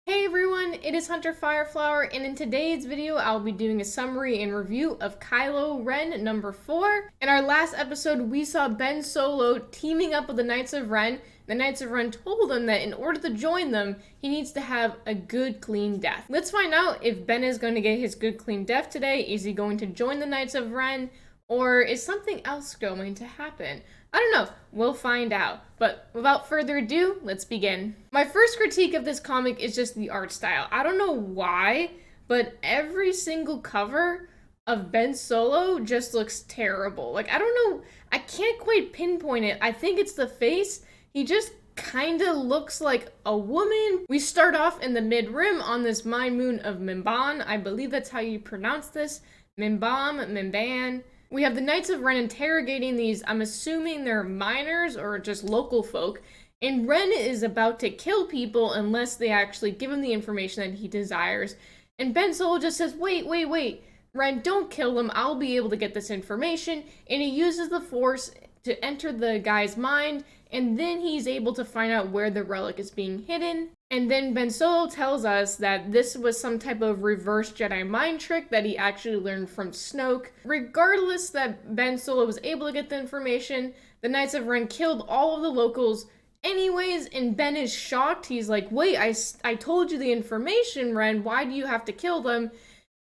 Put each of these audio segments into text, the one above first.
Hey everyone, it is Hunter Fireflower, and in today's video I'll be doing a summary and review of Kylo Ren number 4. In our last episode, we saw Ben Solo teaming up with the Knights of Ren. The Knights of Ren told him that in order to join them, he needs to have a good, clean death. Let's find out if Ben is going to get his good, clean death today. Is he going to join the Knights of Ren? Or is something else going to happen? I don't know. We'll find out. But without further ado, let's begin. My first critique of this comic is just the art style. I don't know why, but every single cover of Ben Solo just looks terrible. Like, I don't know. I can't quite pinpoint it. I think it's the face. He just kind of looks like a woman. We start off in the mid-rim on this mind moon of Mimban. I believe that's how you pronounce this. Mimban. We have the Knights of Ren interrogating these, I'm assuming they're miners or just local folk, and Ren is about to kill people unless they actually give him the information that he desires. And Ben Solo just says, wait, Ren, don't kill him, I'll be able to get this information, and he uses the Force to enter the guy's mind, and then he's able to find out where the relic is being hidden. And then Ben Solo tells us that this was some type of reverse Jedi mind trick that he actually learned from Snoke. Regardless that Ben Solo was able to get the information, the Knights of Ren killed all of the locals anyways, and Ben is shocked. He's like, wait, I told you the information, Ren, why do you have to kill them?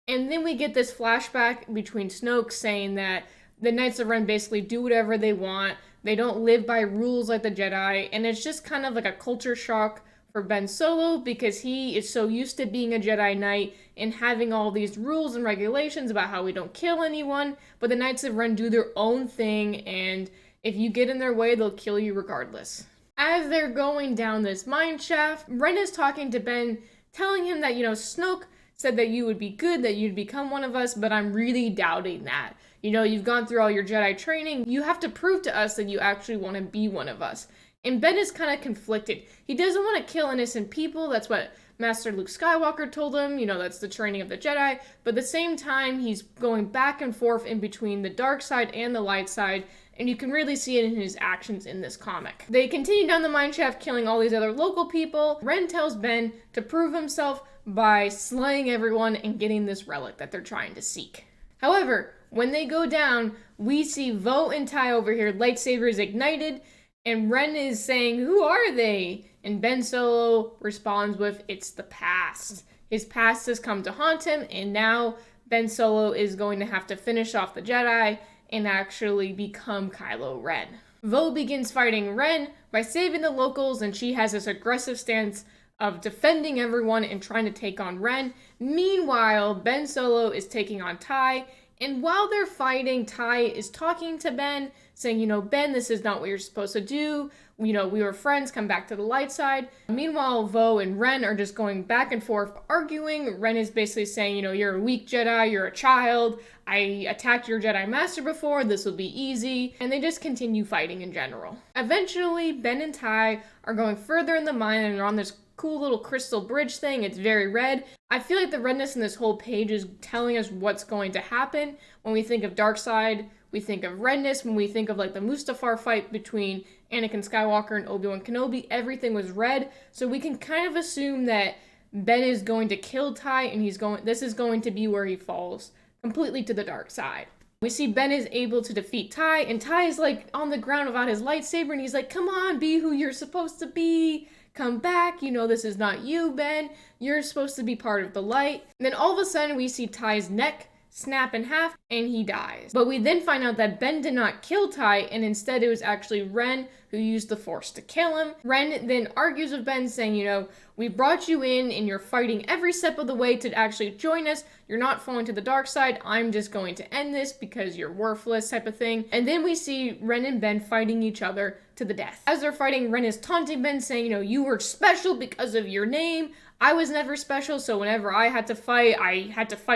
And then we get this flashback between Snoke saying that the Knights of Ren basically do whatever they want. They don't live by rules like the Jedi, and it's just kind of like a culture shock for Ben Solo because he is so used to being a Jedi Knight and having all these rules and regulations about how we don't kill anyone, but the Knights of Ren do their own thing, and if you get in their way, they'll kill you regardless. As they're going down this mine shaft, Ren is talking to Ben, telling him that, Snoke said that you would be good, that you'd become one of us, but I'm really doubting that. You've gone through all your Jedi training, you have to prove to us that you actually want to be one of us. And Ben is kind of conflicted. He doesn't want to kill innocent people. That's what Master Luke Skywalker told him. That's the training of the Jedi. But at the same time, he's going back and forth in between the dark side and the light side. And you can really see it in his actions in this comic. They continue down the mineshaft, killing all these other local people. Ren tells Ben to prove himself by slaying everyone and getting this relic that they're trying to seek. However, when they go down, we see Vo and Ty over here, lightsabers ignited. And Ren is saying, who are they? And Ben Solo responds with, it's the past. His past has come to haunt him, and now Ben Solo is going to have to finish off the Jedi and actually become Kylo Ren. Vo begins fighting Ren by saving the locals, and she has this aggressive stance of defending everyone and trying to take on Ren. Meanwhile, Ben Solo is taking on Ty, and while they're fighting, Ty is talking to Ben, saying, Ben, this is not what you're supposed to do. We were friends, come back to the light side. Meanwhile, Vo and Ren are just going back and forth arguing. Ren is basically saying, you're a weak Jedi, you're a child. I attacked your Jedi Master before, this will be easy. And they just continue fighting in general. Eventually, Ben and Ty are going further in the mine and they're on this cool little crystal bridge thing. It's very red. I feel like the redness in this whole page is telling us what's going to happen. When we think of dark side, we think of redness. When we think of like the Mustafar fight between Anakin Skywalker and Obi-Wan Kenobi, everything was red. So we can kind of assume that Ben is going to kill Ty and this is going to be where he falls completely to the dark side. We see Ben is able to defeat Ty, and Ty is like on the ground without his lightsaber, and he's like, come on, be who you're supposed to be. Come back, this is not you, Ben. You're supposed to be part of the light. And then all of a sudden we see Ty's neck snap in half and he dies. But we then find out that Ben did not kill Ty, and instead it was actually Ren who used the Force to kill him. Ren then argues with Ben saying, we brought you in and you're fighting every step of the way to actually join us. You're not falling to the dark side. I'm just going to end this because you're worthless type of thing. And then we see Ren and Ben fighting each other to the death. As they're fighting, Ren is taunting Ben saying, you were special because of your name. I was never special, so whenever I had to fight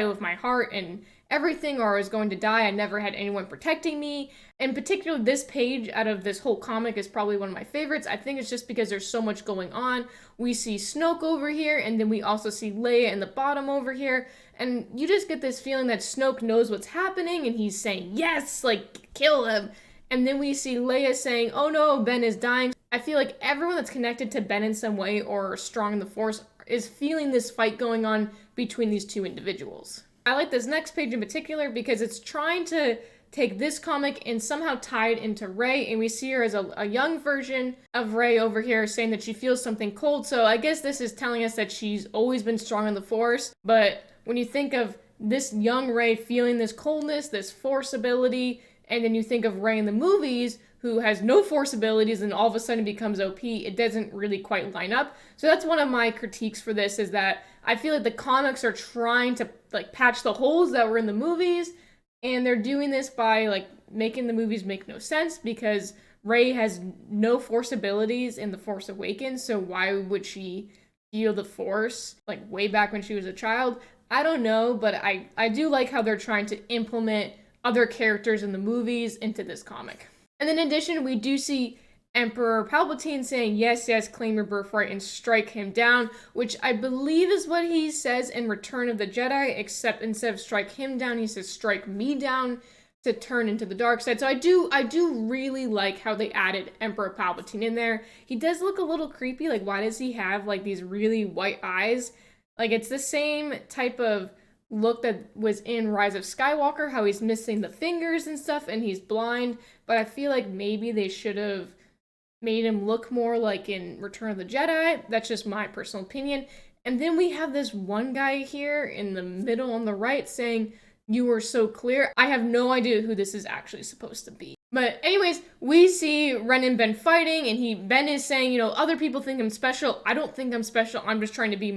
with my heart and everything, or I was going to die. I never had anyone protecting me. In particular, this page out of this whole comic is probably one of my favorites. I think it's just because there's so much going on. We see Snoke over here, and then we also see Leia in the bottom over here. And you just get this feeling that Snoke knows what's happening, and he's saying, yes, like, kill him. And then we see Leia saying, oh no, Ben is dying. I feel like everyone that's connected to Ben in some way or strong in the Force is feeling this fight going on between these two individuals. I like this next page in particular because it's trying to take this comic and somehow tie it into Rey, and we see her as a young version of Rey over here saying that she feels something cold. So I guess this is telling us that she's always been strong in the Force, but when you think of this young Rey feeling this coldness, this Force ability, and then you think of Rey in the movies who has no Force abilities and all of a sudden becomes OP, it doesn't really quite line up. So that's one of my critiques for this, is that I feel like the comics are trying to like patch the holes that were in the movies, and they're doing this by like making the movies make no sense because Rey has no Force abilities in The Force Awakens, so why would she feel the Force like way back when she was a child? I don't know, but I do like how they're trying to implement other characters in the movies into this comic. And then in addition, we do see Emperor Palpatine saying, yes, yes, claim your birthright and strike him down, which I believe is what he says in Return of the Jedi, except instead of strike him down, he says strike me down to turn into the dark side. So I do really like how they added Emperor Palpatine in there. He does look a little creepy. Like, why does he have like these really white eyes? Like, it's the same type of look that was in Rise of Skywalker, how he's missing the fingers and stuff and he's blind, but I feel like maybe they should have made him look more like in Return of the Jedi. That's just my personal opinion. And then we have this one guy here in the middle on the right saying, you were so clear. I have no idea who this is actually supposed to be. But anyways, we see Ren and Ben fighting, and Ben is saying, you know, other people think I'm special. I don't think I'm special. I'm just trying to be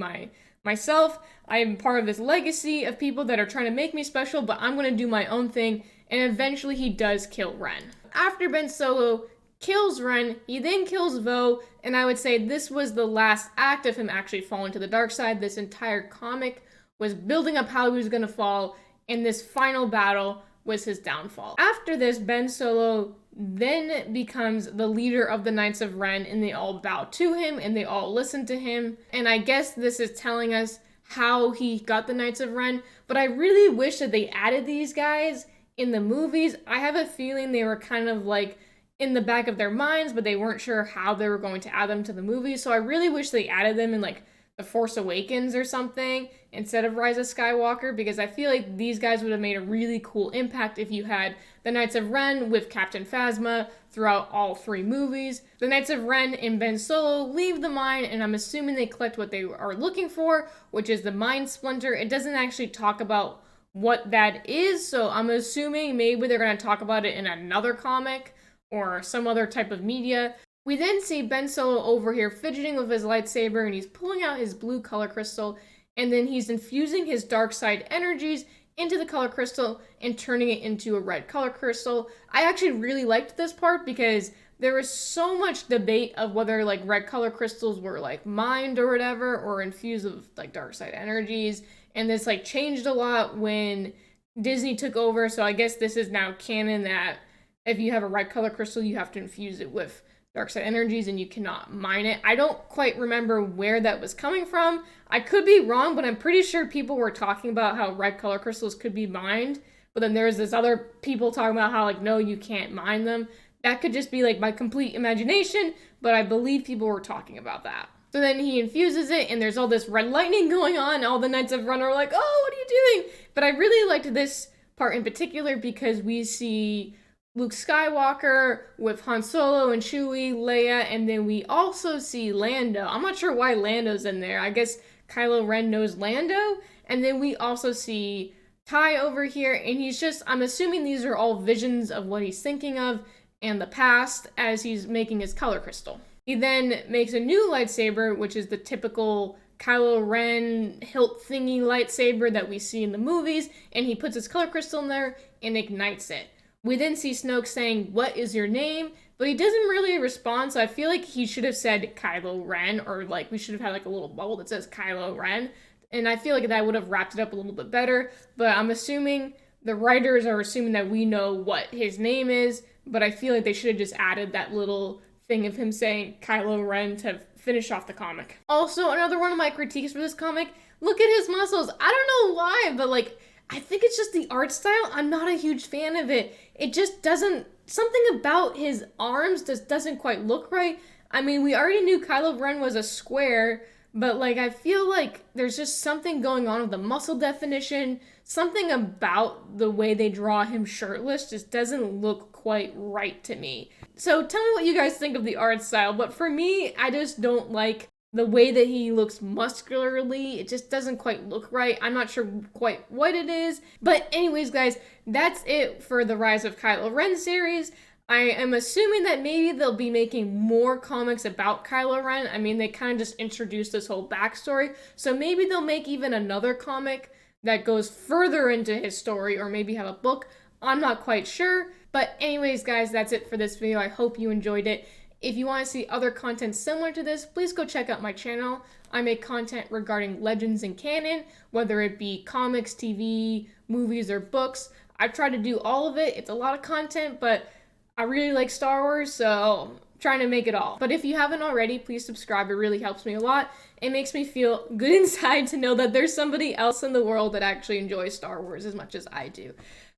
myself. I am part of this legacy of people that are trying to make me special, but I'm going to do my own thing. And eventually he does kill Ren. After Ben Solo kills Ren, he then kills Vo, and I would say this was the last act of him actually falling to the dark side. This entire comic was building up how he was going to fall, and this final battle was his downfall. After this, Ben Solo then becomes the leader of the Knights of Ren, and they all bow to him and they all listen to him. And I guess this is telling us how he got the Knights of Ren, but I really wish that they added these guys in the movies. I have a feeling they were kind of like in the back of their minds, but they weren't sure how they were going to add them to the movie. So I really wish they added them in like The Force Awakens or something instead of Rise of Skywalker, because I feel like these guys would have made a really cool impact if you had the Knights of Ren with Captain Phasma throughout all three movies. The Knights of Ren and Ben Solo leave the mine, and I'm assuming they collect what they are looking for, which is the Mind Splinter. It doesn't actually talk about what that is, so I'm assuming maybe they're going to talk about it in another comic or some other type of media. We then see Ben Solo over here fidgeting with his lightsaber, and he's pulling out his blue color crystal, and then he's infusing his dark side energies into the color crystal and turning it into a red color crystal. I actually really liked this part because there was so much debate of whether like red color crystals were like mined or whatever, or infused with like dark side energies, and this like changed a lot when Disney took over. So I guess this is now canon that if you have a red color crystal, you have to infuse it with dark side energies and you cannot mine it. I don't quite remember where that was coming from. I could be wrong, but I'm pretty sure people were talking about how red color crystals could be mined, but then there's this other people talking about how like, no, you can't mine them. That could just be like my complete imagination, but I believe people were talking about that. So then he infuses it, and there's all this red lightning going on. All the Knights of Ren are like, oh, what are you doing? But I really liked this part in particular because we see Luke Skywalker with Han Solo and Chewie, Leia, and then we also see Lando. I'm not sure why Lando's in there. I guess Kylo Ren knows Lando. And then we also see Ty over here, and he's just, I'm assuming these are all visions of what he's thinking of and the past as he's making his color crystal. He then makes a new lightsaber, which is the typical Kylo Ren hilt thingy lightsaber that we see in the movies, and he puts his color crystal in there and ignites it. We then see Snoke saying, what is your name? But he doesn't really respond, so I feel like he should have said Kylo Ren, or like we should have had like a little bubble that says Kylo Ren, and I feel like that would have wrapped it up a little bit better, but I'm assuming the writers are assuming that we know what his name is, but I feel like they should have just added that little thing of him saying Kylo Ren to finish off the comic. Also, another one of my critiques for this comic, look at his muscles. I don't know why, but like, I think it's just the art style. I'm not a huge fan of it. It just doesn't, something about his arms just doesn't quite look right. I mean, we already knew Kylo Ren was a square, but like I feel like there's just something going on with the muscle definition. Something about the way they draw him shirtless just doesn't look quite right to me. So tell me what you guys think of the art style, but for me, I just don't like the way that he looks muscularly. It just doesn't quite look right. I'm not sure quite what it is. But anyways, guys, that's it for the Rise of Kylo Ren series. I am assuming that maybe they'll be making more comics about Kylo Ren. I mean, they kind of just introduced this whole backstory. So maybe they'll make even another comic that goes further into his story, or maybe have a book. I'm not quite sure. But anyways, guys, that's it for this video. I hope you enjoyed it. If you want to see other content similar to this, please go check out my channel. I make content regarding legends and canon, whether it be comics, TV, movies, or books. I try to do all of it. It's a lot of content, but I really like Star Wars, so I'm trying to make it all. But if you haven't already, please subscribe. It really helps me a lot. It makes me feel good inside to know that there's somebody else in the world that actually enjoys Star Wars as much as I do.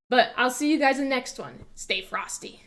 But I'll see you guys in the next one. Stay frosty.